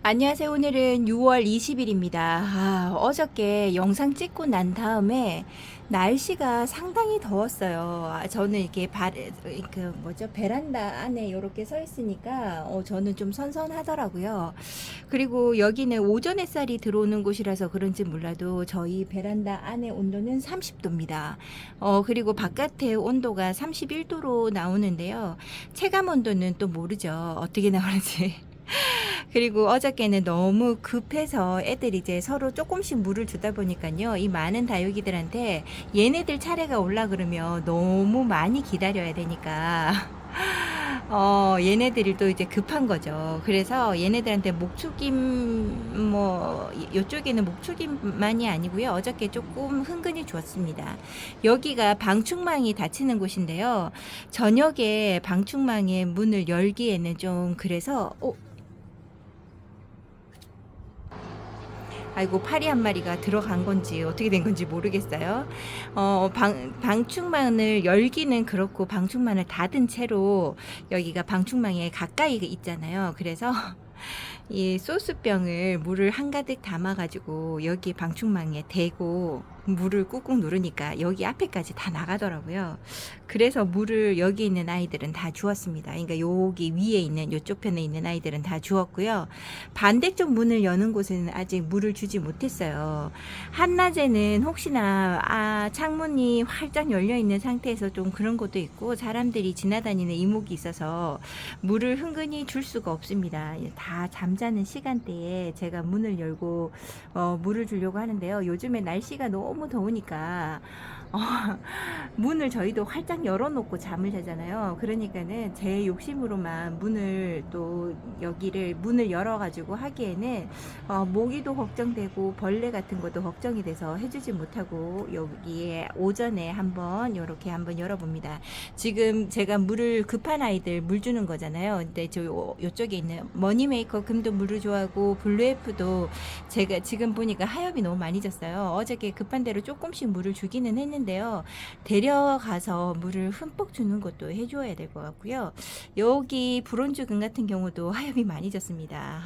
안녕하세요. 오늘은 6월 20일입니다. 어저께 영상 찍고 난 다음에 날씨가 상당히 더웠어요. 저는 이렇게 베란다 안에 이렇게 서 있으니까 저는 좀 선선하더라고요. 그리고 여기는 오전 햇살이 들어오는 곳이라서 그런지 몰라도 저희 베란다 안의 온도는 30도입니다. 그리고 바깥의 온도가 31도로 나오는데요. 체감 온도는 또 모르죠. 어떻게 나오는지. 그리고 어저께는 너무 급해서 애들이 이제 서로 조금씩 물을 주다 보니까요. 이 많은 다육이들한테 얘네들 차례가 올라 그러면 너무 많이 기다려야 되니까 얘네들이 또 이제 급한 거죠. 그래서 얘네들한테 목축임, 요쪽에는 목축임만이 아니고요. 어저께 조금 흥근히 줬습니다. 여기가 방충망이 닫히는 곳인데요. 저녁에 방충망의 문을 열기에는 좀 그래서, 아이고, 파리 한 마리가 들어간 건지 어떻게 된 건지 모르겠어요. 방충망을 열기는 그렇고 방충망을 닫은 채로 여기가 방충망에 가까이 있잖아요. 그래서 이 소스병을 물을 한가득 담아가지고 여기 방충망에 대고 물을 꾹꾹 누르니까 여기 앞에까지 다 나가더라고요. 그래서 물을 여기 있는 아이들은 다 주었습니다. 그러니까 여기 위에 있는 이쪽 편에 있는 아이들은 다 주었고요. 반대쪽 문을 여는 곳에는 아직 물을 주지 못했어요. 한낮에는 혹시나 창문이 활짝 열려 있는 상태에서 좀 그런 것도 있고 사람들이 지나다니는 이목이 있어서 물을 흥건히 줄 수가 없습니다. 다 잠자는 시간대에 제가 문을 열고 물을 주려고 하는데요. 요즘에 날씨가 너무 더우니까 어, 문을 저희도 활짝 열어놓고 잠을 자잖아요. 그러니까는 제 욕심으로만 여기를 문을 열어가지고 하기에는 모기도 걱정되고 벌레 같은 것도 걱정이 돼서 해주지 못하고 여기에 오전에 한번 이렇게 한번 열어봅니다. 지금 제가 물을 급한 아이들 물 주는 거잖아요. 근데 요쪽에 있는 머니메이커 금도 물을 좋아하고 블루에프도 제가 지금 보니까 하엽이 너무 많이 졌어요. 어저께 급한 대로 조금씩 물을 주기는 했는데요. 데려가서 물을 흠뻑 주는 것도 해줘야 될 것 같고요. 여기 브론즈금 같은 경우도 하엽이 많이 졌습니다.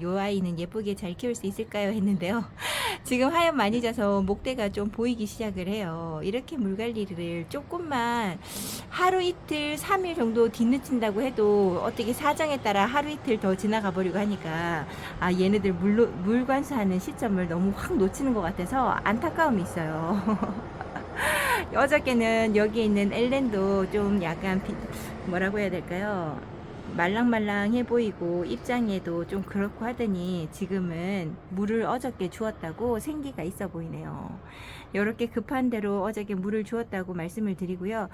요 아이는 예쁘게 잘 키울 수 있을까요? 했는데요. 지금 하엽 많이 져서 목대가 좀 보이기 시작을 해요. 이렇게 물 관리를 조금만 하루 이틀 3일 정도 뒤늦힌다고 해도 어떻게 사정에 따라 하루 이틀 더 지나가 버리고 하니까 얘네들 물 관수하는 시점을 너무 확 놓치는 것 같아서 안타까움이 있어요. 어저께는 여기 있는 엘렌도 좀 약간 뭐라고 해야 될까요? 말랑말랑해 보이고 입장에도 좀 그렇고 하더니 지금은 물을 어저께 주었다고 생기가 있어 보이네요. 이렇게 급한 대로 어저께 물을 주었다고 말씀을 드리고요.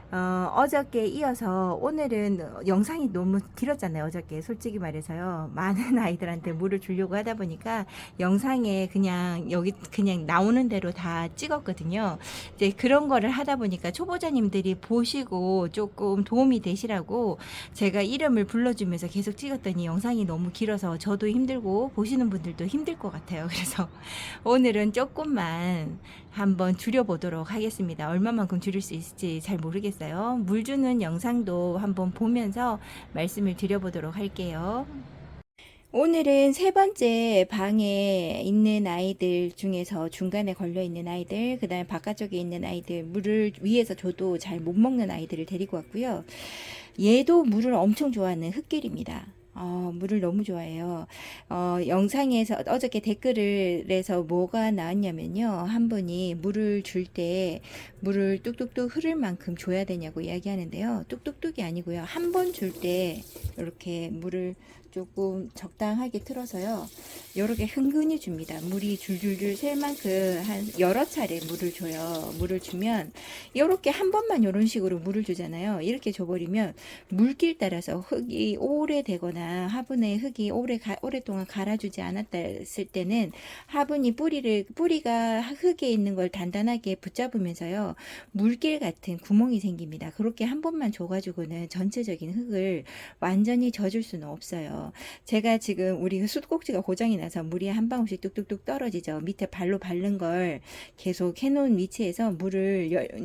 어저께 이어서 오늘은 영상이 너무 길었잖아요. 어저께 솔직히 말해서요. 많은 아이들한테 물을 주려고 하다 보니까 영상에 그냥 여기 그냥 나오는 대로 다 찍었거든요. 이제 그런 거를 하다 보니까 초보자님들이 보시고 조금 도움이 되시라고 제가 이름을 불러주면서 계속 찍었더니 영상이 너무 길어서 저도 힘들고 보시는 분들도 힘들 것 같아요. 그래서 오늘은 조금만 한번 줄여보도록 하겠습니다. 얼마만큼 줄일 수 있을지 잘 모르겠어요. 물 주는 영상도 한번 보면서 말씀을 드려보도록 할게요. 오늘은 세 번째 방에 있는 아이들 중에서 중간에 걸려 있는 아이들, 그 다음에 바깥쪽에 있는 아이들, 물을 위에서 줘도 잘 못 먹는 아이들을 데리고 왔고요. 얘도 물을 엄청 좋아하는 흑길입니다. 물을 너무 좋아해요. 영상에서 어저께 댓글에서 뭐가 나왔냐면요. 한 분이 물을 줄 때 물을 뚝뚝뚝 흐를 만큼 줘야 되냐고 이야기하는데요. 뚝뚝뚝이 아니고요. 한 번 줄 때 이렇게 물을 조금 적당하게 틀어서요. 이렇게 흥건히 줍니다. 물이 줄줄줄 셀 만큼 한 여러 차례 물을 줘요. 물을 주면 이렇게 한 번만 이런 식으로 물을 주잖아요. 이렇게 줘버리면 물길 따라서 흙이 오래되거나 화분에 흙이 오랫동안 갈아주지 않았다 했을 때는 화분이 뿌리가 흙에 있는 걸 단단하게 붙잡으면서요. 물길 같은 구멍이 생깁니다. 그렇게 한 번만 줘가지고는 전체적인 흙을 완전히 젖을 수는 없어요. 거예요. 제가 지금 우리 그 수도꼭지가 고장이 나서 물이 한 방울씩 뚝뚝뚝 떨어지죠. 밑에 발로 밟는 걸 계속 해놓은 위치에서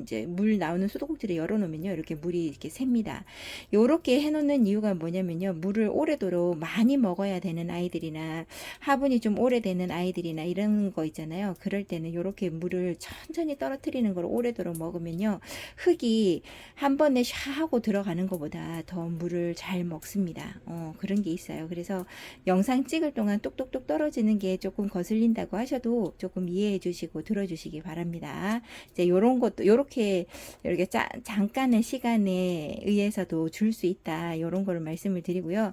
이제 물 나오는 수도꼭지를 열어놓으면요, 이렇게 물이 이렇게 셉니다. 요렇게 해놓는 이유가 뭐냐면요, 물을 오래도록 많이 먹어야 되는 아이들이나 화분이 좀 오래되는 아이들이나 이런 거 있잖아요. 그럴 때는 요렇게 물을 천천히 떨어뜨리는 걸 오래도록 먹으면요, 흙이 한 번에 샤 하고 들어가는 것보다 더 물을 잘 먹습니다. 그런 게 있어요. 그래서 영상 찍을 동안 똑똑똑 떨어지는 게 조금 거슬린다고 하셔도 조금 이해해 주시고 들어주시기 바랍니다. 이제 요런 것도 요렇게 이렇게 잠깐의 시간에 의해서도 줄 수 있다. 요런 거를 말씀을 드리고요.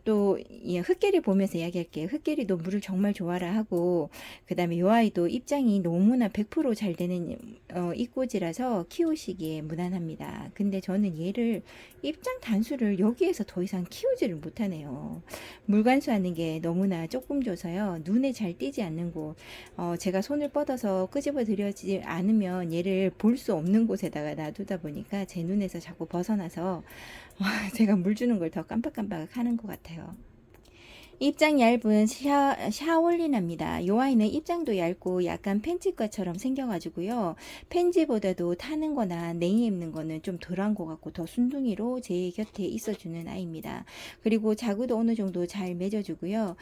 또 흙개리 보면서 이야기할게요. 흙개리도 물을 정말 좋아라 하고, 그 다음에 요 아이도 입장이 너무나 100%잘 되는 입꼬지라서 키우시기에 무난합니다. 근데 저는 얘를 입장 단수를 여기에서 더 이상 키우지를 못하네요. 물관수하는 게 너무나 조금 줘서요, 눈에 잘 띄지 않는 곳, 제가 손을 뻗어서 끄집어 들여지 않으면 얘를 볼 수 없는 곳에다가 놔두다 보니까 제 눈에서 자꾸 벗어나서 제가 물 주는 걸 더 깜빡깜빡 하는 것 같아요. 입장 얇은 샤올린합니다. 이 아이는 입장도 얇고 약간 펜지과처럼 생겨가지고요. 펜지보다도 타는 거나 냉이 입는 거는 좀 덜한 것 같고 더 순둥이로 제 곁에 있어주는 아이입니다. 그리고 자구도 어느 정도 잘 맺어주고요.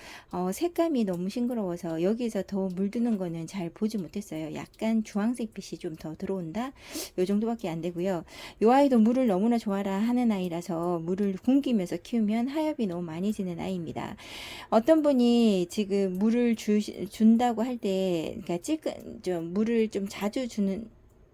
색감이 너무 싱그러워서 여기서 더 물드는 거는 잘 보지 못했어요. 약간 주황색 빛이 좀 더 들어온다? 요 정도밖에 안 되고요. 이 아이도 물을 너무나 좋아라 하는 아이라서 물을 굶기면서 키우면 하엽이 너무 많이 지는 아이입니다. 어떤 분이 지금 물을 준다고 할 때, 그러니까 좀 물을 좀 자주 주는,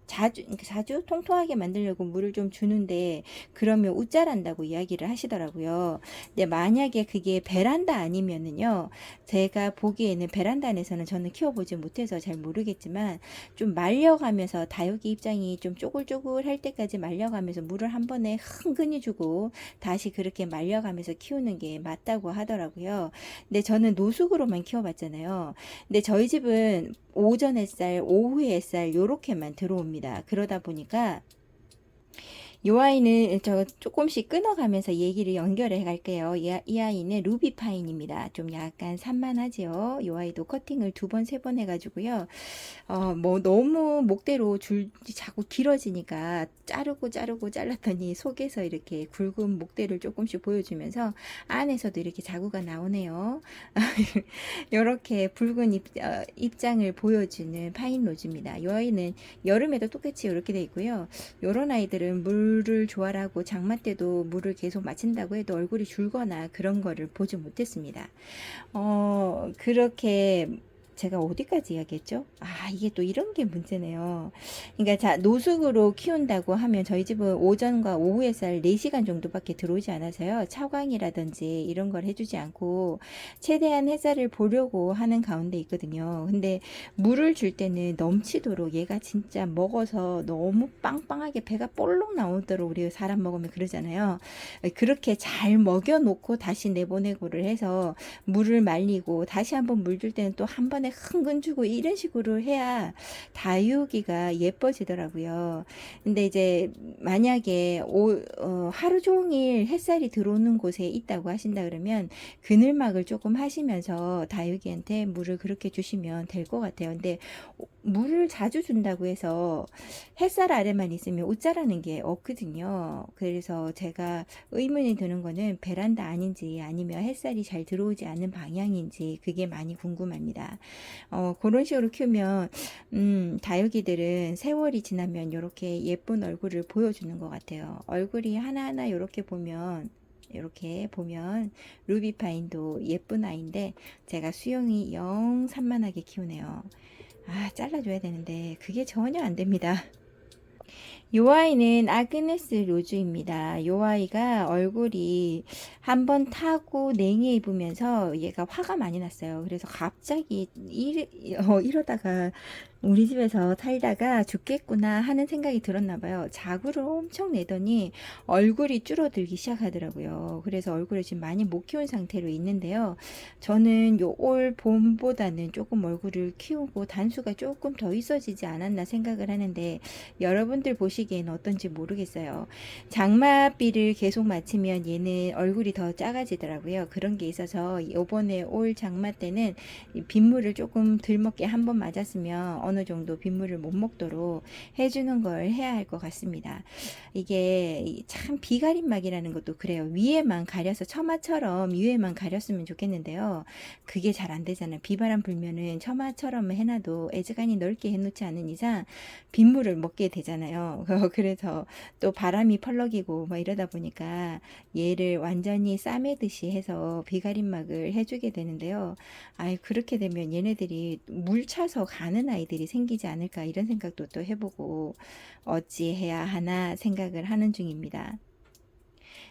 자주 통통하게 만들려고 물을 좀 주는데, 그러면 웃자란다고 이야기를 하시더라고요. 근데 만약에 그게 베란다 아니면은요, 제가 보기에는 베란다 안에서는 저는 키워보지 못해서 잘 모르겠지만, 좀 말려가면서 다육이 입장이 좀 쪼글쪼글 할 때까지 말려가면서 물을 한 번에 흥건히 주고 다시 그렇게 말려가면서 키우는 게 맞다고 하더라고요. 근데 저는 노숙으로만 키워봤잖아요. 근데 저희 집은 오전 햇살, 오후 햇살 요렇게만 들어옵니다. 그러다 보니까 요 아이는 저 조금씩 끊어가면서 얘기를 연결해 갈게요. 이 아이는 루비파인입니다. 좀 약간 산만하지요. 요 아이도 커팅을 2번, 3번 해가지고요. 뭐 너무 목대로 자꾸 길어지니까 자르고 잘랐더니 속에서 이렇게 굵은 목대를 조금씩 보여주면서 안에서도 이렇게 자구가 나오네요. 이렇게 붉은 입장을 보여주는 파인 로즈입니다. 이 아이는 여름에도 똑같이 이렇게 돼 있고요. 이런 아이들은 물을 좋아하고 장마 때도 물을 계속 마친다고 해도 얼굴이 줄거나 그런 거를 보지 못했습니다. 그렇게 제가 어디까지 이야기했죠? 이게 또 이런 게 문제네요. 그러니까 자, 노숙으로 키운다고 하면 저희 집은 오전과 오후 햇살 4시간 정도밖에 들어오지 않아서요. 차광이라든지 이런 걸 해주지 않고 최대한 햇살을 보려고 하는 가운데 있거든요. 근데 물을 줄 때는 넘치도록 얘가 진짜 먹어서 너무 빵빵하게 배가 볼록 나오도록 우리 사람 먹으면 그러잖아요. 그렇게 잘 먹여놓고 다시 내보내고를 해서 물을 말리고 다시 한번 물 줄 때는 또 한 번에 흥근 주고 이런 식으로 해야 다육이가 예뻐지더라고요. 근데 이제 만약에 하루 종일 햇살이 들어오는 곳에 있다고 하신다 그러면 그늘막을 조금 하시면서 다육이한테 물을 그렇게 주시면 될 것 같아요. 근데 물을 자주 준다고 해서 햇살 아래만 있으면 웃자라는 게 없거든요. 그래서 제가 의문이 드는 거는 베란다 아닌지 아니면 햇살이 잘 들어오지 않는 방향인지 그게 많이 궁금합니다. 그런 식으로 키우면 다육이들은 세월이 지나면 이렇게 예쁜 얼굴을 보여주는 것 같아요. 얼굴이 하나하나 이렇게 보면 루비파인도 예쁜 아이인데 제가 수영이 영 산만하게 키우네요. 잘라줘야 되는데 그게 전혀 안 됩니다. 요 아이는 아그네스 로즈입니다. 요 아이가 얼굴이 한번 타고 냉해 입으면서 얘가 화가 많이 났어요. 그래서 갑자기 이러다가 우리 집에서 살다가 죽겠구나 하는 생각이 들었나 봐요. 자구를 엄청 내더니 얼굴이 줄어들기 시작하더라고요. 그래서 얼굴을 지금 많이 못 키운 상태로 있는데요. 저는 요 올 봄보다는 조금 얼굴을 키우고 단수가 조금 더 있어지지 않았나 생각을 하는데 여러분들 보시기에 보시기에는 어떤지 모르겠어요. 장맛비를 계속 맞추면 얘는 얼굴이 더 작아지더라고요. 그런 게 있어서 이번에 올 장마 때는 빗물을 조금 덜 먹게 한번 맞았으면 어느 정도 빗물을 못 먹도록 해주는 걸 해야 할 것 같습니다. 이게 참 비가림막이라는 것도 그래요. 위에만 가려서 처마처럼 위에만 가렸으면 좋겠는데요. 그게 잘 안 되잖아요. 비바람 불면은 처마처럼 해놔도 애즈간히 넓게 해놓지 않은 이상 빗물을 먹게 되잖아요. 그래서 또 바람이 펄럭이고 뭐 이러다 보니까 얘를 완전히 싸매듯이 해서 비가림막을 해주게 되는데요. 아이, 그렇게 되면 얘네들이 물 차서 가는 아이들이 생기지 않을까 이런 생각도 또 해보고 어찌 해야 하나 생각을 하는 중입니다.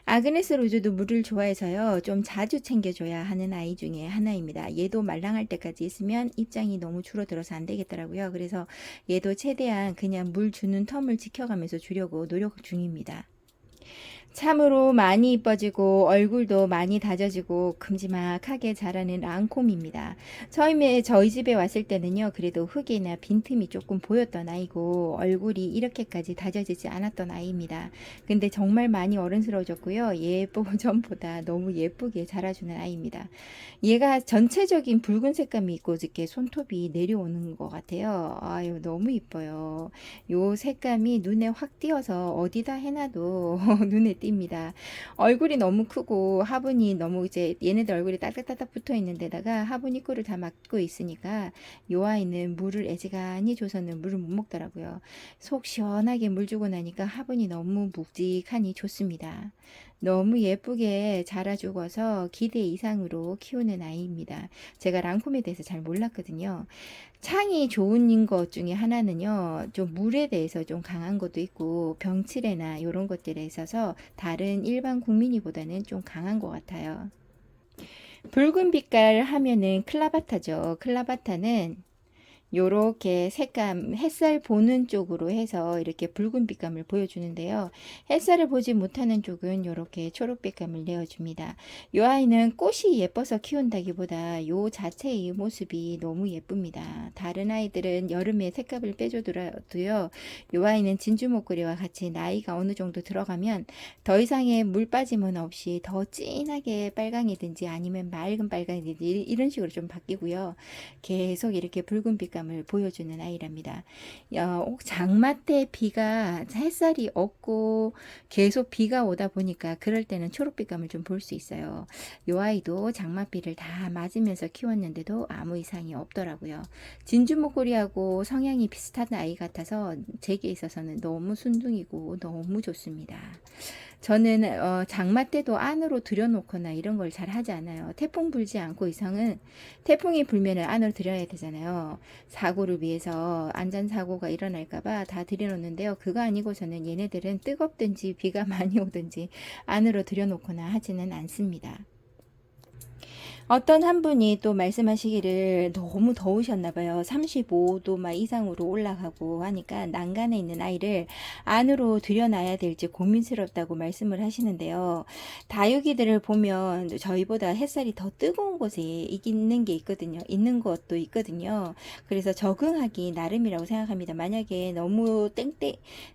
아그네스 로즈도 물을 좋아해서요. 좀 자주 챙겨줘야 하는 아이 중에 하나입니다. 얘도 말랑할 때까지 있으면 입장이 너무 줄어들어서 안 되겠더라고요. 그래서 얘도 최대한 그냥 물 주는 텀을 지켜가면서 주려고 노력 중입니다. 참으로 많이 이뻐지고 얼굴도 많이 다져지고 큼지막하게 자라는 랑콤입니다. 처음에 저희 집에 왔을 때는요, 그래도 흙이나 빈틈이 조금 보였던 아이고 얼굴이 이렇게까지 다져지지 않았던 아이입니다. 근데 정말 많이 어른스러워졌고요. 예보전보다 너무 예쁘게 자라주는 아이입니다. 얘가 전체적인 붉은 색감이 있고 이렇게 손톱이 내려오는 것 같아요. 아유, 너무 이뻐요. 요 색감이 눈에 확 띄어서 어디다 해놔도 눈에 띕니다. 얼굴이 너무 크고 화분이 너무 이제 얘네들 얼굴이 따닥따닥 붙어 있는 데다가 화분이 꿀을 다 막고 있으니까 요 아이는 물을 애지간히 줘서는 물을 못 먹더라고요. 속 시원하게 물 주고 나니까 화분이 너무 묵직하니 좋습니다. 너무 예쁘게 자라주고서 기대 이상으로 키우는 아이입니다. 제가 랑콤에 대해서 잘 몰랐거든요. 창이 좋은 것 중에 하나는요, 좀 물에 대해서 좀 강한 것도 있고 병치레나 이런 것들에 있어서 다른 일반 국민이보다는 좀 강한 것 같아요. 붉은 빛깔 하면은 클라바타죠. 클라바타는 요렇게 색감, 햇살 보는 쪽으로 해서 이렇게 붉은 빛감을 보여주는데요. 햇살을 보지 못하는 쪽은 요렇게 초록빛감을 내어줍니다. 요 아이는 꽃이 예뻐서 키운다기보다 요 자체의 모습이 너무 예쁩니다. 다른 아이들은 여름에 색감을 빼줘도요. 요 아이는 진주 목걸이와 같이 나이가 어느 정도 들어가면 더 이상의 물 빠짐은 없이 더 진하게 빨강이든지 아니면 맑은 빨강이든지 이런 식으로 좀 바뀌고요. 계속 이렇게 붉은 빛감 을 보여주는 아이랍니다. 장마 때 비가 햇살이 없고 계속 비가 오다 보니까 그럴 때는 초록빛감을 좀 볼 수 있어요. 이 아이도 장맛비를 다 맞으면서 키웠는데도 아무 이상이 없더라고요. 진주 목걸이하고 성향이 비슷한 아이 같아서 제게 있어서는 너무 순둥이고 너무 좋습니다. 저는 장마 때도 안으로 들여놓거나 이런 걸 잘 하지 않아요. 태풍 불지 않고 이상은 태풍이 불면 안으로 들여야 되잖아요. 사고를 위해서 안전사고가 일어날까봐 다 들여놓는데요. 그거 아니고서는 얘네들은 뜨겁든지 비가 많이 오든지 안으로 들여놓거나 하지는 않습니다. 어떤 한 분이 또 말씀하시기를 너무 더우셨나봐요. 35도 막 이상으로 올라가고 하니까 난간에 있는 아이를 안으로 들여놔야 될지 고민스럽다고 말씀을 하시는데요. 다육이들을 보면 저희보다 햇살이 더 뜨거운 곳에 있는 게 있거든요. 있는 것도 있거든요. 그래서 적응하기 나름이라고 생각합니다. 만약에 너무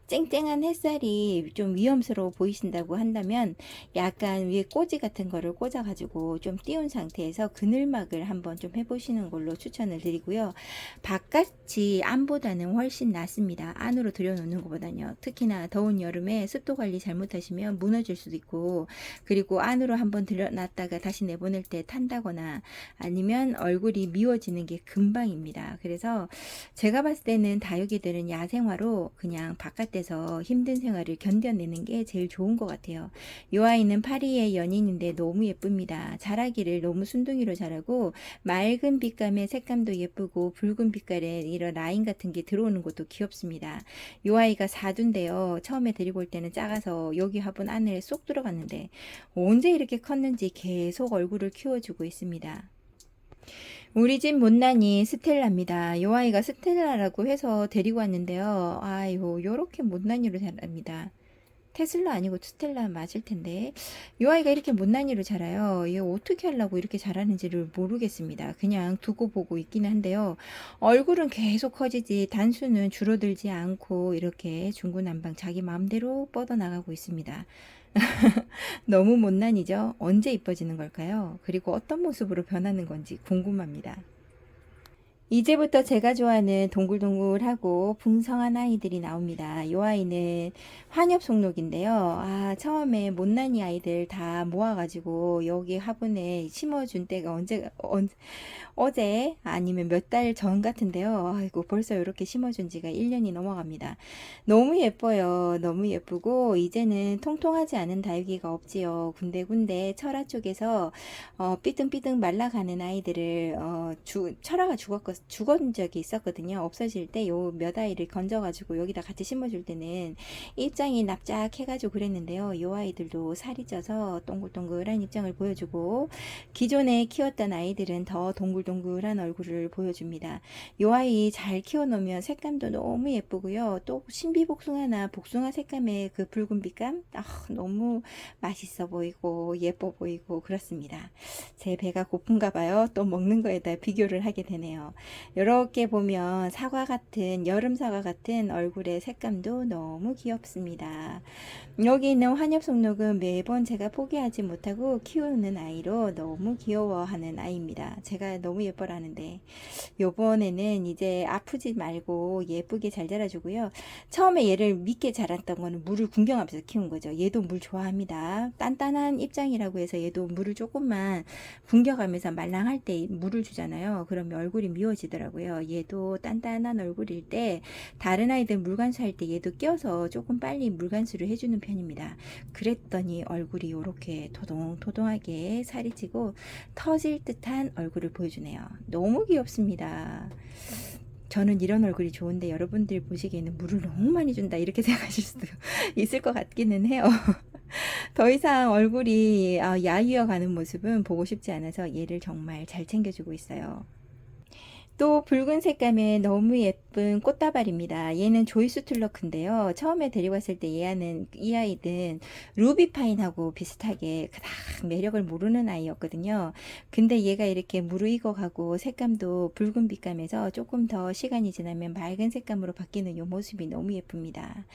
쨍쨍한 햇살이 좀 위험스러워 보이신다고 한다면 약간 위에 꼬지 같은 거를 꽂아가지고 좀 띄운 상태에서 그늘막을 한번 좀 해보시는 걸로 추천을 드리고요. 바깥이 안보다는 훨씬 낫습니다. 안으로 들여놓는 것보다는요. 특히나 더운 여름에 습도 관리 잘못하시면 무너질 수도 있고, 그리고 안으로 한번 들여놨다가 다시 내보낼 때 탄다거나 아니면 얼굴이 미워지는 게 금방입니다. 그래서 제가 봤을 때는 다육이들은 야생화로 그냥 바깥에서 힘든 생활을 견뎌내는 게 제일 좋은 것 같아요. 이 아이는 파리의 연인인데 너무 예쁩니다. 자라기를 너무 순둥이로 자라고 맑은 빛감의 색감도 예쁘고 붉은 빛깔의 이런 라인 같은 게 들어오는 것도 귀엽습니다. 이 아이가 사두인데요. 처음에 데리고 올 때는 작아서 여기 화분 안에 쏙 들어갔는데 언제 이렇게 컸는지 계속 얼굴을 키워주고 있습니다. 우리 집 못난이 스텔라입니다. 요 아이가 스텔라라고 해서 데리고 왔는데요. 아이고, 요렇게 못난이로 자랍니다. 테슬라 아니고 스텔라 맞을 텐데 이 아이가 이렇게 못난이로 자라요. 얘 어떻게 하려고 이렇게 자라는지를 모르겠습니다. 그냥 두고 보고 있기는 한데요. 얼굴은 계속 커지지 단수는 줄어들지 않고 이렇게 중구난방 자기 마음대로 뻗어나가고 있습니다. 너무 못난이죠? 언제 이뻐지는 걸까요? 그리고 어떤 모습으로 변하는 건지 궁금합니다. 이제부터 제가 좋아하는 동글동글하고 풍성한 아이들이 나옵니다. 이 아이는 환엽 속록인데요. 처음에 못난이 아이들 다 모아가지고 여기 화분에 심어준 때가 어제 아니면 몇 달 전 같은데요. 아이고 벌써 이렇게 심어준 지가 1년이 넘어갑니다. 너무 예뻐요. 너무 예쁘고 이제는 통통하지 않은 다육이가 없지요. 군데군데 철화 쪽에서 삐등삐등 말라가는 아이들을 철화가 죽은 적이 있었거든요. 없어질 때 요 몇 아이를 건져가지고 여기다 같이 심어줄 때는 입장이 납작해가지고 그랬는데요. 요 아이들도 살이 쪄서 동글동글한 입장을 보여주고 기존에 키웠던 아이들은 더 동글동글한 얼굴을 보여줍니다. 요 아이 잘 키워놓으면 색감도 너무 예쁘고요. 또 신비복숭아나 복숭아 색감의 그 붉은 빛감 너무 맛있어 보이고 예뻐 보이고 그렇습니다. 제 배가 고픈가 봐요. 또 먹는 거에다 비교를 하게 되네요. 이렇게 보면 사과 같은 여름 사과 같은 얼굴의 색감도 너무 귀엽습니다. 여기 있는 환엽송록은 매번 제가 포기하지 못하고 키우는 아이로 너무 귀여워하는 아이입니다. 제가 너무 예뻐라는데 요번에는 이제 아프지 말고 예쁘게 잘 자라주고요. 처음에 얘를 믿게 자랐던 거는 물을 궁경하면서 키운 거죠. 얘도 물 좋아합니다. 단단한 입장이라고 해서 얘도 물을 조금만 궁겨가면서 말랑할 때 물을 주잖아요. 그러면 얼굴이 미워지더라고요. 얘도 단단한 얼굴일 때 다른 아이들 물간수 할 때 얘도 껴서 조금 빨리 물간수를 해주는 편입니다. 그랬더니 얼굴이 이렇게 토동토동하게 살이 찌고 터질 듯한 얼굴을 보여주네요. 너무 귀엽습니다. 저는 이런 얼굴이 좋은데 여러분들 보시기에는 물을 너무 많이 준다 이렇게 생각하실 수도 있을 것 같기는 해요. 더 이상 얼굴이 야위어 가는 모습은 보고 싶지 않아서 얘를 정말 잘 챙겨주고 있어요. 또 붉은 색감의 너무 예쁜 꽃다발입니다. 얘는 조이스 툴러크인데요. 처음에 데리고 왔을 때 이 아이는 루비파인하고 비슷하게 그닥 매력을 모르는 아이였거든요. 근데 얘가 이렇게 무르익어 가고 색감도 붉은 빛감에서 조금 더 시간이 지나면 맑은 색감으로 바뀌는 이 모습이 너무 예쁩니다.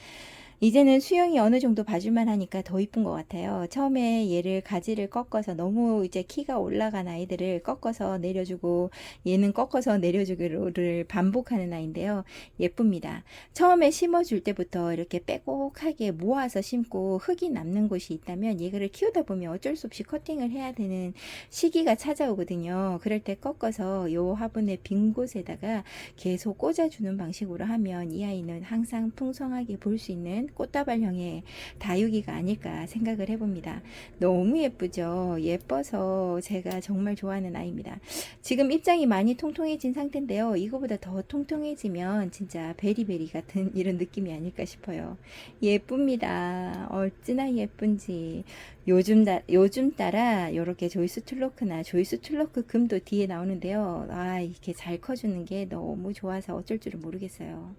이제는 수영이 어느 정도 봐줄만 하니까 더 이쁜 것 같아요. 처음에 얘를 가지를 꺾어서 너무 이제 키가 올라간 아이들을 꺾어서 내려주고 얘는 꺾어서 내려주기를 반복하는 아이인데요. 예쁩니다. 처음에 심어줄 때부터 이렇게 빼곡하게 모아서 심고 흙이 남는 곳이 있다면 얘를 키우다 보면 어쩔 수 없이 커팅을 해야 되는 시기가 찾아오거든요. 그럴 때 꺾어서 요 화분의 빈 곳에다가 계속 꽂아주는 방식으로 하면 이 아이는 항상 풍성하게 볼 수 있는 꽃다발형의 다육이가 아닐까 생각을 해봅니다. 너무 예쁘죠? 예뻐서 제가 정말 좋아하는 아이입니다. 지금 입장이 많이 통통해진 상태인데요. 이거보다 더 통통해지면 진짜 베리베리 같은 이런 느낌이 아닐까 싶어요. 예쁩니다. 어찌나 예쁜지. 요즘 따라 이렇게 조이스 툴로크나 조이스 툴로크 금도 뒤에 나오는데요. 이렇게 잘 커주는 게 너무 좋아서 어쩔 줄을 모르겠어요.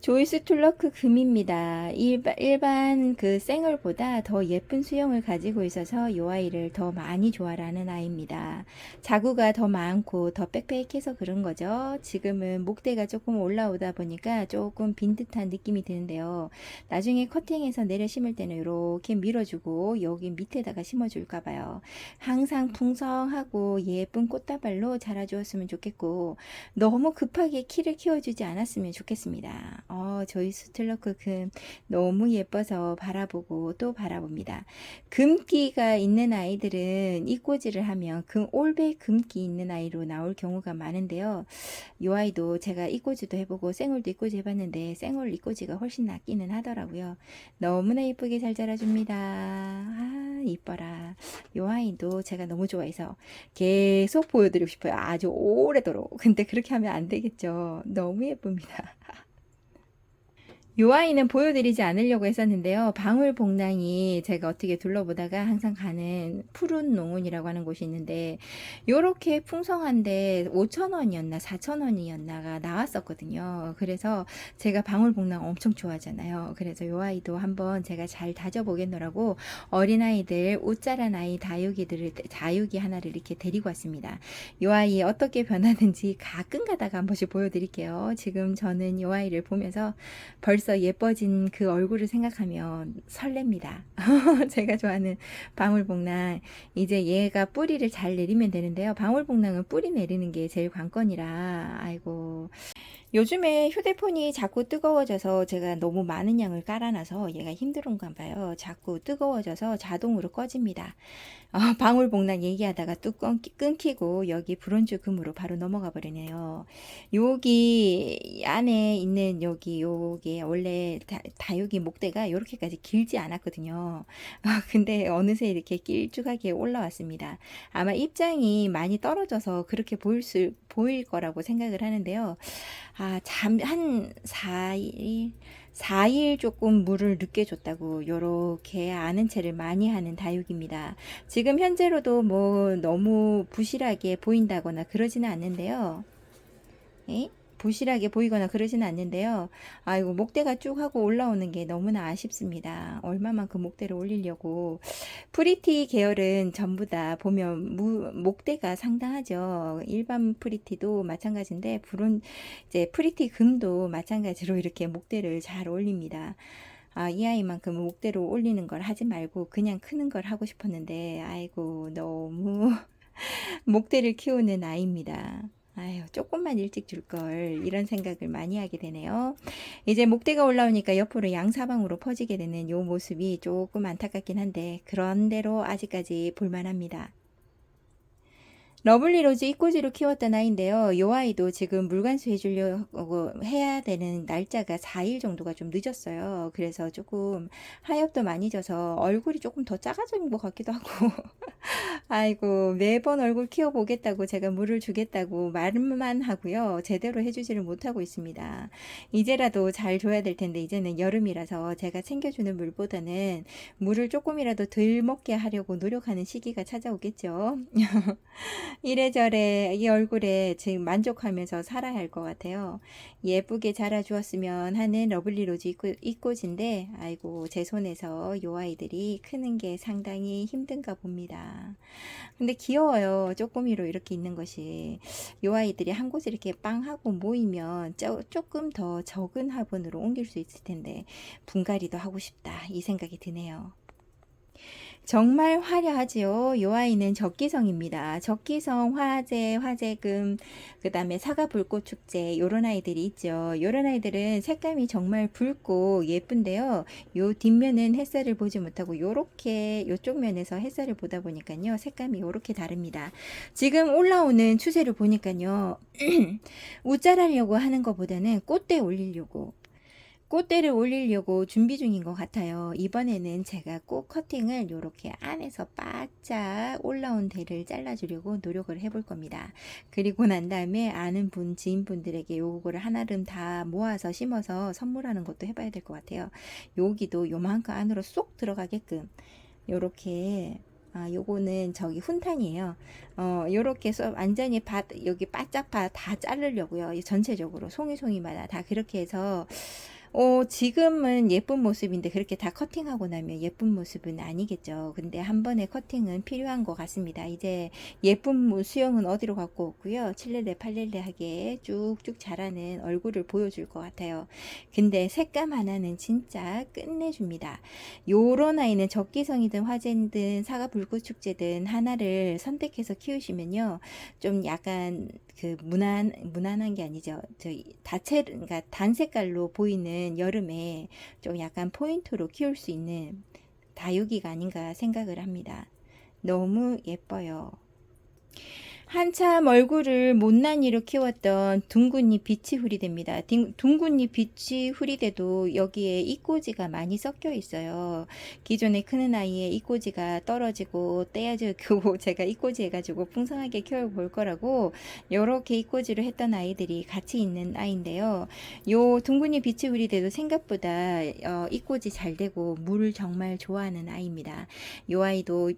조이스 툴러크 금입니다. 일반 그 생얼보다 더 예쁜 수영을 가지고 있어서 이 아이를 더 많이 좋아하는 아이입니다. 자구가 더 많고 더 빽빽해서 그런 거죠. 지금은 목대가 조금 올라오다 보니까 조금 빈 듯한 느낌이 드는데요. 나중에 커팅해서 내려 심을 때는 이렇게 밀어주고 여기 밑에다가 심어줄까 봐요. 항상 풍성하고 예쁜 꽃다발로 자라주었으면 좋겠고 너무 급하게 키를 키워주지 않았으면 좋겠습니다. 조이스 툴러크 금 너무 예뻐서 바라보고 또 바라봅니다. 금기가 있는 아이들은 이꼬지를 하면 올배 금기 있는 아이로 나올 경우가 많은데요. 이 아이도 제가 이꼬지도 해보고 생얼도 이꼬지 해봤는데 생얼 이꼬지가 훨씬 낫기는 하더라고요. 너무나 예쁘게 잘 자라줍니다. 이뻐라. 이 아이도 제가 너무 좋아해서 계속 보여드리고 싶어요. 아주 오래도록. 근데 그렇게 하면 안 되겠죠. 너무 예쁩니다. 요 아이는 보여드리지 않으려고 했었는데요. 방울복랑이 제가 어떻게 둘러보다가 항상 가는 푸른 농원이라고 하는 곳이 있는데 요렇게 풍성한데 5,000원이었나 4,000원이었나가 나왔었거든요. 그래서 제가 방울복랑 엄청 좋아하잖아요. 그래서 요 아이도 한번 제가 잘 다져보겠노라고 어린아이들 옷자란 아이 다육이 하나를 이렇게 데리고 왔습니다. 요 아이 어떻게 변하는지 가끔 가다가 한 번씩 보여드릴게요. 지금 저는 요 아이를 보면서 벌써 예뻐진 그 얼굴을 생각하면 설렙니다. 제가 좋아하는 방울복랑. 이제 얘가 뿌리를 잘 내리면 되는데요. 방울복랑은 뿌리 내리는 게 제일 관건이라, 아이고. 요즘에 휴대폰이 자꾸 뜨거워져서 제가 너무 많은 양을 깔아놔서 얘가 힘들은가 봐요. 자꾸 뜨거워져서 자동으로 꺼집니다. 방울복랑 얘기하다가 뚜껑 끊기고 여기 브론즈 금으로 바로 넘어가 버리네요. 여기 안에 있는 요게 원래 다육이 목대가 이렇게까지 길지 않았거든요. 근데 어느새 이렇게 길쭉하게 올라왔습니다. 아마 입장이 많이 떨어져서 그렇게 보일 거라고 생각을 하는데요. 한 4일 조금 물을 늦게 줬다고 요렇게 아는 체를 많이 하는 다육입니다. 지금 현재로도 뭐 너무 부실하게 보인다거나 그러지는 않는데요. 에? 부실하게 보이거나 그러지는 않는데요. 아이고 목대가 쭉 하고 올라오는 게 너무나 아쉽습니다. 얼마만큼 목대를 올리려고. 프리티 계열은 전부 다 보면 목대가 상당하죠. 일반 프리티도 마찬가지인데 이제 프리티 금도 마찬가지로 이렇게 목대를 잘 올립니다. 이 아이만큼은 목대로 올리는 걸 하지 말고 그냥 크는 걸 하고 싶었는데 아이고 너무 목대를 키우는 아이입니다. 아유, 조금만 일찍 줄 걸, 이런 생각을 많이 하게 되네요. 이제 목대가 올라오니까 옆으로 양사방으로 퍼지게 되는 요 모습이 조금 안타깝긴 한데, 그런대로 아직까지 볼만합니다. 러블리 로즈 이꼬지로 키웠던 아이인데요. 이 아이도 지금 물관수 해주려고 해야 되는 날짜가 4일 정도가 좀 늦었어요. 그래서 조금 하엽도 많이 져서 얼굴이 조금 더 작아진 것 같기도 하고 아이고, 매번 얼굴 키워보겠다고 제가 물을 주겠다고 말만 하고요. 제대로 해주지를 못하고 있습니다. 이제라도 잘 줘야 될 텐데, 이제는 여름이라서 제가 챙겨주는 물보다는 물을 조금이라도 덜 먹게 하려고 노력하는 시기가 찾아오겠죠. 이래저래 이 얼굴에 지금 만족하면서 살아야 할 것 같아요. 예쁘게 자라주었으면 하는 러블리 로즈 이꽃인데, 아이고, 제 손에서 요 아이들이 크는 게 상당히 힘든가 봅니다. 근데 귀여워요. 쪼꼬미로 이렇게 있는 것이. 요 아이들이 한 곳에 이렇게 빵 하고 모이면 조금 더 적은 화분으로 옮길 수 있을 텐데, 분갈이도 하고 싶다. 이 생각이 드네요. 정말 화려하지요. 요 아이는 적기성입니다. 적기성, 화재, 화재금, 그 다음에 사과 불꽃 축제, 요런 아이들이 있죠. 요런 아이들은 색감이 정말 붉고 예쁜데요. 요 뒷면은 햇살을 보지 못하고 요렇게 요쪽 면에서 햇살을 보다 보니까요. 색감이 요렇게 다릅니다. 지금 올라오는 추세를 보니까요. 우짤하려고 하는 것보다는 꽃대 올리려고 꽃대를 올리려고 준비 중인 것 같아요. 이번에는 제가 꼭 커팅을 이렇게 안에서 바짝 올라온 대를 잘라주려고 노력을 해볼 겁니다. 그리고 난 다음에 아는 지인분들에게 요거를 하나름 다 모아서 심어서 선물하는 것도 해봐야 될 것 같아요. 여기도 요만큼 안으로 쏙 들어가게끔 요렇게 요거는 저기 훈탄이에요. 요렇게 완전히 여기 바짝 다 자르려고요. 전체적으로 송이송이마다 다 그렇게 해서 지금은 예쁜 모습인데 그렇게 다 커팅하고 나면 예쁜 모습은 아니겠죠. 근데 한 번에 커팅은 필요한 것 같습니다. 이제 예쁜 수영은 어디로 갖고 오고요. 칠레레 팔레레하게 쭉쭉 자라는 얼굴을 보여줄 것 같아요. 근데 색감 하나는 진짜 끝내줍니다. 요런 아이는 적기성이든 화재든 사과 불꽃 축제든 하나를 선택해서 키우시면요. 좀 약간 그 무난한 게 아니죠. 그러니까 단색깔로 보이는 여름에 좀 약간 포인트로 키울 수 있는 다육이가 아닌가 생각을 합니다. 너무 예뻐요. 한참 얼굴을 못난이로 키웠던 둥근잎 비치후리대입니다. 둥근잎 비치후리대도 여기에 이꼬지가 많이 섞여 있어요. 기존에 크는 아이에 이꼬지가 떨어지고 떼어지고 제가 이꼬지 해가지고 풍성하게 키워볼 거라고 이렇게 이꼬지를 했던 아이들이 같이 있는 아이인데요. 요 둥근잎 비치후리대도 생각보다 이꼬지 잘 되고 물을 정말 좋아하는 아이입니다. 요 아이도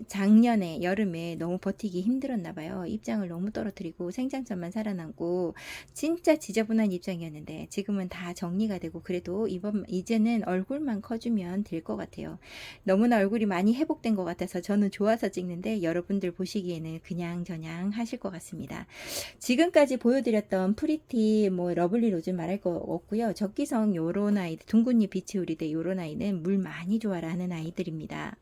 작년에 여름에 너무 버티기 힘들었나 봐요. 입장을 너무 떨어뜨리고 생장점만 살아남고 진짜 지저분한 입장이었는데 지금은 다 정리가 되고 그래도 이제는 얼굴만 커주면 될 것 같아요. 너무나 얼굴이 많이 회복된 것 같아서 저는 좋아서 찍는데 여러분들 보시기에는 그냥저냥 하실 것 같습니다. 지금까지 보여드렸던 프리티 러블리 로즈 말할 거 없고요. 적기성 요런 아이들, 둥근잎 비치우리대 요런 아이는 물 많이 좋아라 하는 아이들입니다.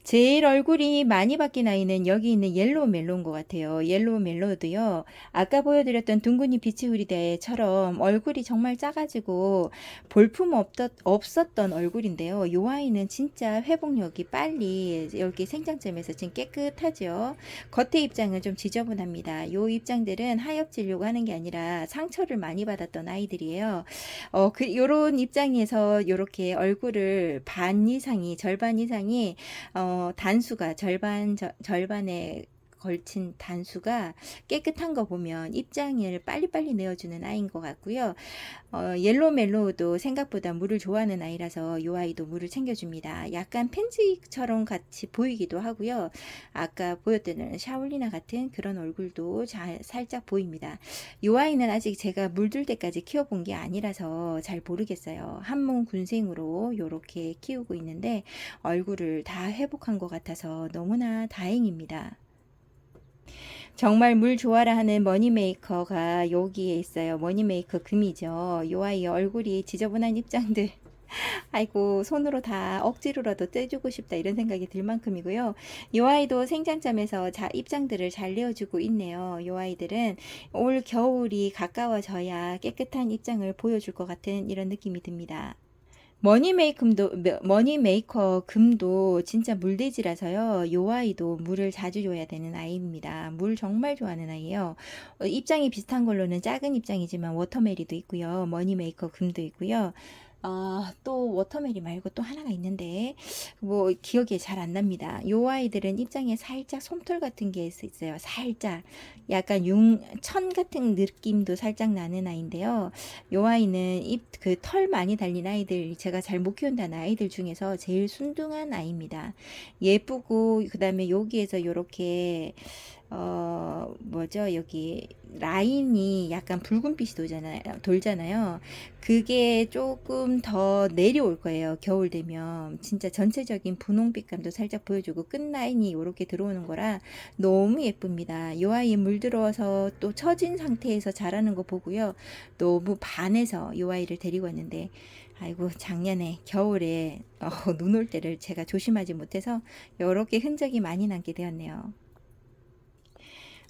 제일 얼굴이 많이 바뀐 아이는 여기 있는 옐로우 멜로인 것 같아요. 옐로우 멜로도요. 아까 보여드렸던 둥근잎 비치우리대처럼 얼굴이 정말 작아지고 볼품 없었던 얼굴인데요. 이 아이는 진짜 회복력이 빨리 여기 생장점에서 지금 깨끗하죠. 겉의 입장은 좀 지저분합니다. 이 입장들은 하엽지려고 하는 게 아니라 상처를 많이 받았던 아이들이에요. 요런 입장에서 이렇게 얼굴을 절반 이상이 단수가 절반에 걸친 단수가 깨끗한 거 보면 입장을 빨리빨리 내어주는 아이인 것 같고요. 옐로우 멜로우도 생각보다 물을 좋아하는 아이라서 이 아이도 물을 챙겨줍니다. 약간 펜지처럼 같이 보이기도 하고요. 아까 보였던 샤올리나 같은 그런 얼굴도 살짝 보입니다. 이 아이는 아직 제가 물들 때까지 키워본 게 아니라서 잘 모르겠어요. 한몸 군생으로 이렇게 키우고 있는데 얼굴을 다 회복한 것 같아서 너무나 다행입니다. 정말 물 좋아라 하는 머니메이커가 여기에 있어요. 머니메이커 금이죠. 요 아이 얼굴이 지저분한 입장들 아이고 손으로 다 억지로라도 떼주고 싶다 이런 생각이 들 만큼이고요. 요 아이도 생장점에서 입장들을 잘 내어주고 있네요. 요 아이들은 올 겨울이 가까워져야 깨끗한 입장을 보여줄 것 같은 이런 느낌이 듭니다. 머니메이커 금도 진짜 물돼지라서요. 요 아이도 물을 자주 줘야 되는 아이입니다. 물 정말 좋아하는 아이예요. 입장이 비슷한 걸로는 작은 입장이지만 워터메리도 있고요. 머니메이커 금도 있고요. 또 워터메리 말고 또 하나가 있는데 기억이 잘 안 납니다. 요 아이들은 입장에 살짝 솜털 같은 게 있어요. 살짝 약간 천 같은 느낌도 살짝 나는 아이인데요. 요 아이는 그 털 많이 달린 아이들, 제가 잘 못 키운다는 아이들 중에서 제일 순둥한 아이입니다. 예쁘고 그 다음에 여기에서 요렇게 여기 라인이 약간 붉은빛이 돌잖아요. 그게 조금 더 내려올 거예요. 겨울 되면 진짜 전체적인 분홍빛감도 살짝 보여주고 끝 라인이 이렇게 들어오는 거라 너무 예쁩니다. 이 아이 물들어서 또 처진 상태에서 자라는 거 보고요. 너무 반해서 이 아이를 데리고 왔는데 아이고 작년에 겨울에 눈 올 때를 제가 조심하지 못해서 이렇게 흔적이 많이 남게 되었네요.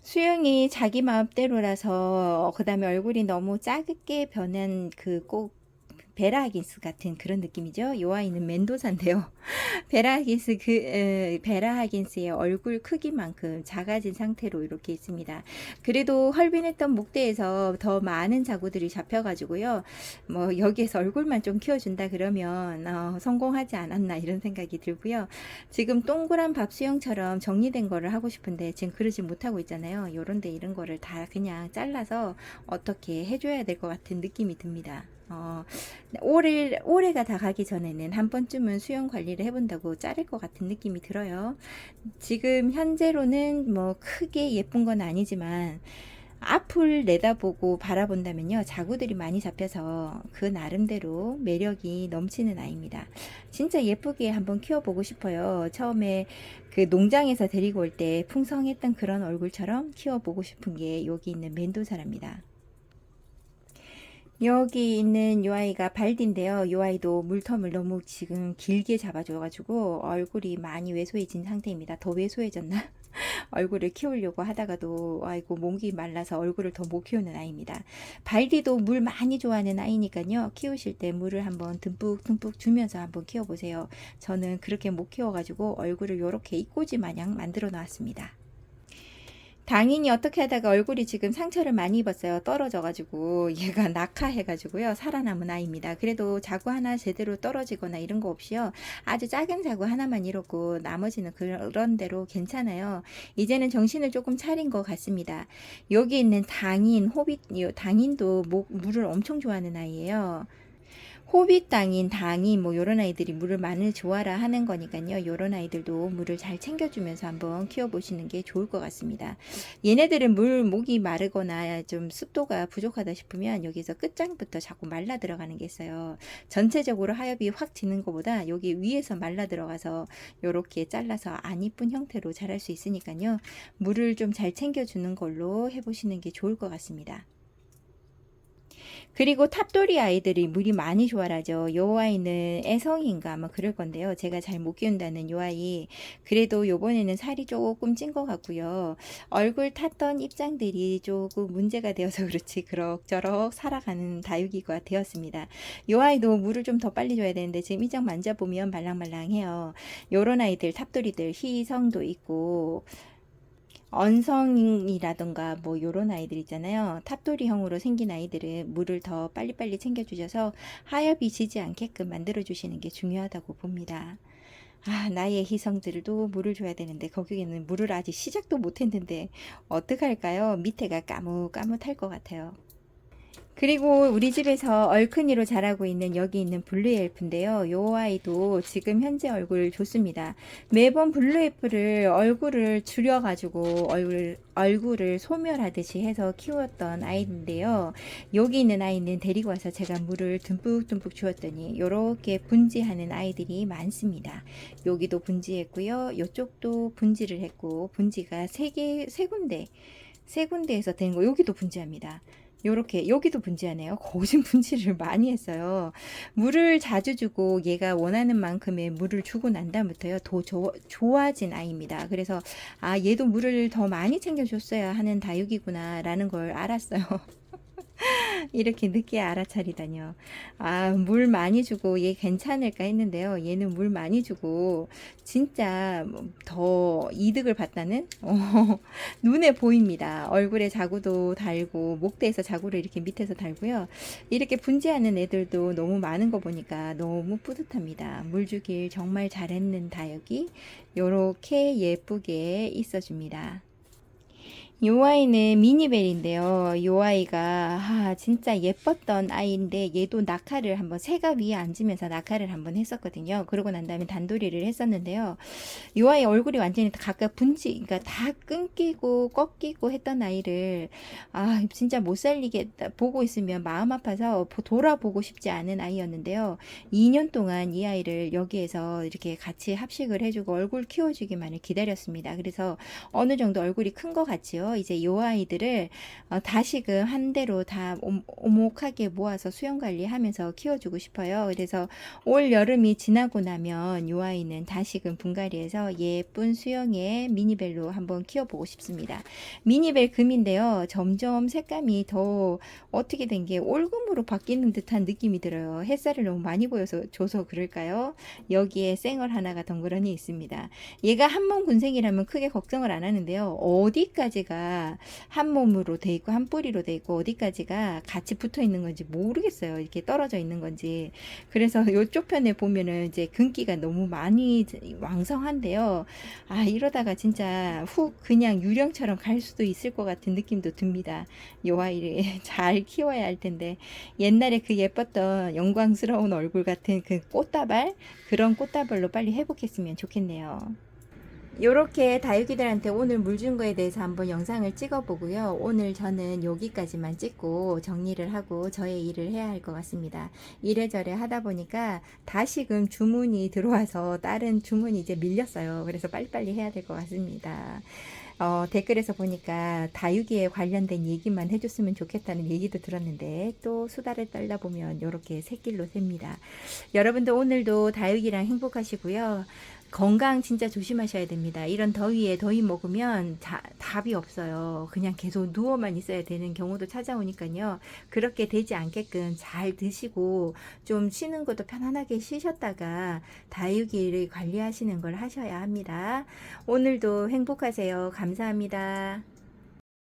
수영이 자기 마음대로라서 그 다음에 얼굴이 너무 작게 변한 꼭 베라 하긴스 같은 그런 느낌이죠. 요 아이는 멘도사인데요. 베라 하긴스의 얼굴 크기만큼 작아진 상태로 이렇게 있습니다. 그래도 헐빈했던 목대에서 더 많은 자구들이 잡혀가지고요. 여기에서 얼굴만 좀 키워준다 그러면 성공하지 않았나 이런 생각이 들고요. 지금 동그란 밥 수영처럼 정리된 거를 하고 싶은데 지금 그러지 못하고 있잖아요. 요런데 이런 거를 다 그냥 잘라서 어떻게 해줘야 될 것 같은 느낌이 듭니다. 올해가 다 가기 전에는 한 번쯤은 수영 관리를 해본다고 자를 것 같은 느낌이 들어요. 지금 현재로는 크게 예쁜 건 아니지만 앞을 내다보고 바라본다면요, 자구들이 많이 잡혀서 그 나름대로 매력이 넘치는 아이입니다. 진짜 예쁘게 한번 키워보고 싶어요. 처음에 그 농장에서 데리고 올 때 풍성했던 그런 얼굴처럼 키워보고 싶은 게 여기 있는 멘도사랍니다. 여기 있는 요 아이가 발디인데요. 요 아이도 물텀을 너무 지금 길게 잡아줘가지고 얼굴이 많이 왜소해진 상태입니다. 더 왜소해졌나? 얼굴을 키우려고 하다가도 아이고 목이 말라서 얼굴을 더 못 키우는 아이입니다. 발디도 물 많이 좋아하는 아이니까요. 키우실 때 물을 한번 듬뿍 주면서 한번 키워보세요. 저는 그렇게 못 키워가지고 얼굴을 이렇게 이꼬지 마냥 만들어 놨습니다. 당인이 어떻게 하다가 얼굴이 지금 상처를 많이 입었어요. 떨어져가지고 얘가 낙하해가지고요. 살아남은 아이입니다. 그래도 자구 하나 제대로 떨어지거나 이런 거 없이요. 아주 작은 자구 하나만 이렇고 나머지는 그런 대로 괜찮아요. 이제는 정신을 조금 차린 것 같습니다. 여기 있는 당인, 호빗, 당인도 물을 엄청 좋아하는 아이예요. 호빗 당인, 당인 뭐 요런 아이들이 물을 많이 좋아라 하는 거니까요. 요런 아이들도 물을 잘 챙겨주면서 한번 키워보시는 게 좋을 것 같습니다. 얘네들은 목이 마르거나 좀 습도가 부족하다 싶으면 여기서 끝장부터 자꾸 말라 들어가는 게 있어요. 전체적으로 하엽이 확 지는 것보다 여기 위에서 말라 들어가서 요렇게 잘라서 안 이쁜 형태로 자랄 수 있으니까요. 물을 좀 잘 챙겨주는 걸로 해보시는 게 좋을 것 같습니다. 그리고 탑돌이 아이들이 물이 많이 좋아하죠. 요 아이는 애성인가 아마 그럴 건데요. 제가 잘 못 키운다는 요 아이. 그래도 요번에는 살이 조금 찐 것 같고요. 얼굴 탔던 입장들이 조금 문제가 되어서 그렇지 그럭저럭 살아가는 다육이가 되었습니다. 요 아이도 물을 좀 더 빨리 줘야 되는데 지금 이장 만져보면 말랑말랑해요. 요런 아이들 탑돌이들 희성도 있고 언성이라던가 뭐 요런 아이들 있잖아요. 탑돌이형으로 생긴 아이들은 물을 더 빨리빨리 챙겨주셔서 하엽이 지지 않게끔 만들어주시는 게 중요하다고 봅니다. 아, 나의 희성들도 물을 줘야 되는데 거기에는 물을 아직 시작도 못했는데 어떡할까요? 밑에가 까뭇까뭇할 것 같아요. 그리고 우리 집에서 얼큰이로 자라고 있는 여기 있는 블루엘프인데요. 요 아이도 지금 현재 얼굴 좋습니다. 매번 블루엘프를 얼굴을 줄여가지고 얼굴을 소멸하듯이 해서 키웠던 아이인데요. 여기 있는 아이는 데리고 와서 제가 물을 듬뿍듬뿍 주었더니 요렇게 분지하는 아이들이 많습니다. 여기도 분지했고요. 요쪽도 분지를 했고 분지가 세 군데에서 된 거 여기도 분지합니다. 요렇게 여기도 분지하네요. 거진 분지를 많이 했어요. 물을 자주 주고 얘가 원하는 만큼의 물을 주고 난 다음부터요. 더 좋아진 아이입니다. 그래서 아 얘도 물을 더 많이 챙겨줬어야 하는 다육이구나 라는 걸 알았어요. 이렇게 늦게 알아차리다뇨. 아, 물 많이 주고 얘 괜찮을까 했는데요. 얘는 물 많이 주고 진짜 더 이득을 봤다는 눈에 보입니다. 얼굴에 자구도 달고 목대에서 자구를 이렇게 밑에서 달고요. 이렇게 분지하는 애들도 너무 많은 거 보니까 너무 뿌듯합니다. 물 주길 정말 잘했는 다육이 요렇게 예쁘게 있어줍니다. 요 아이는 미니벨인데요. 요 아이가 진짜 예뻤던 아이인데 얘도 낙하를 한번 새가 위에 앉으면서 낙하를 한번 했었거든요. 그러고 난 다음에 단도리를 했었는데요. 요 아이 얼굴이 완전히 각각 그러니까 다 끊기고 꺾이고 했던 아이를 진짜 못 살리겠다 보고 있으면 마음 아파서 돌아보고 싶지 않은 아이였는데요. 2년 동안 이 아이를 여기에서 이렇게 같이 합식을 해주고 얼굴 키워주기만을 기다렸습니다. 그래서 어느 정도 얼굴이 큰 것 같지요. 이제 요 아이들을 다시금 한 대로 다 오목하게 모아서 수영 관리하면서 키워주고 싶어요. 그래서 올 여름이 지나고 나면 요 아이는 다시금 분갈이해서 예쁜 수영의 미니벨로 한번 키워보고 싶습니다. 미니벨 금인데요. 점점 색감이 더 어떻게 된 게 올금으로 바뀌는 듯한 느낌이 들어요. 햇살을 너무 많이 보여서 줘서 그럴까요? 여기에 쌩얼 하나가 덩그러니 있습니다. 얘가 한몸 군생이라면 크게 걱정을 안 하는데요. 어디까지가 한 몸으로 돼 있고 한 뿌리로 돼 있고 어디까지가 같이 붙어 있는 건지 모르겠어요. 이렇게 떨어져 있는 건지. 그래서 이쪽 편에 보면은 이제 근기가 너무 많이 왕성한데요. 이러다가 진짜 훅 그냥 유령처럼 갈 수도 있을 것 같은 느낌도 듭니다. 요 아이를 잘 키워야 할 텐데 옛날에 그 예뻤던 영광스러운 얼굴 같은 그 꽃다발 그런 꽃다발로 빨리 회복했으면 좋겠네요. 요렇게 다육이들한테 오늘 물 준 거에 대해서 한번 영상을 찍어 보고요. 오늘 저는 여기까지만 찍고 정리를 하고 저의 일을 해야 할 것 같습니다. 이래저래 하다 보니까 다시금 주문이 들어와서 다른 주문이 이제 밀렸어요. 그래서 빨리빨리 해야 될 것 같습니다. 댓글에서 보니까 다육이에 관련된 얘기만 해줬으면 좋겠다는 얘기도 들었는데 또 수다를 떨다 보면 이렇게 새길로 셉니다. 여러분들 오늘도 다육이랑 행복하시고요. 건강 진짜 조심하셔야 됩니다. 이런 더위에 더위 먹으면 답이 없어요. 그냥 계속 누워만 있어야 되는 경우도 찾아오니까요. 그렇게 되지 않게끔 잘 드시고 좀 쉬는 것도 편안하게 쉬셨다가 다육이를 관리하시는 걸 하셔야 합니다. 오늘도 행복하세요. 감사합니다.